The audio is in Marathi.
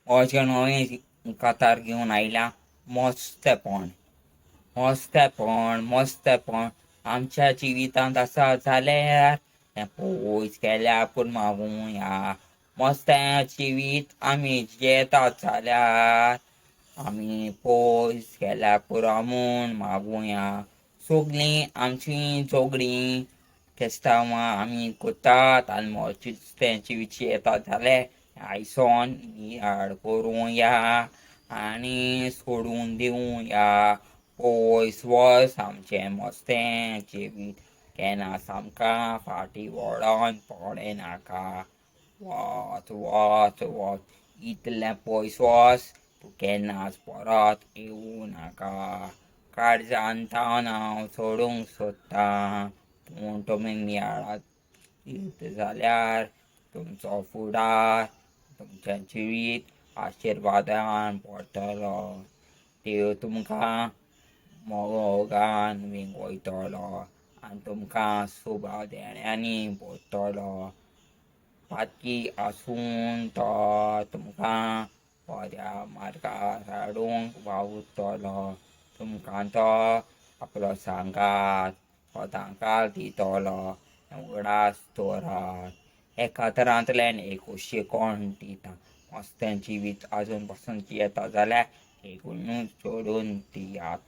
अशें नवें कातार घेवन आयल्या. मस्तेपण आमच्या जिवितांत आसा जाल्यार हें पयस गेल्यार पूण मागुया. मस्तें जिवीत आमी जियेतात जाल्यार आमी पयस गेल्यार पुरावून मागुया. सगळीं आमची झगडीं केस्तांवां आमी करतात आनी मस्तें जिवीत जियेतात जाल्यार आयसोन याड करुया आनी सोडून दिवया. पयस वच आमचें मस्तें जिवीत केन्नाच आमकां फाटीं वळोन पडों नाका. वच इतलें पयस वच तूं केन्नाच परत येवं नाका. काळजांतल्यान हांव सोडूंक सोदतां पूण तुमी मेळत जाल्यार तुमचो फुडार तुमचें जिवीत आशिर्वादान भरतलो. देव तुमकां मोगान विंगयतलो आनी तुमकां सुभादेण्यांनी भरतलो. फाटकी आसून तो तुमकां बऱ्या मार्गार हाडूंक वावुरतलो. तुमकां तो आपलो सांगात सदांकाळ दितलो. उगडास दवरात. हे कातरांतल्यान एक शिकोण दिता. मस्तें जिवीत आजून पासून जियेता जाल्यार एक जोडून दियात.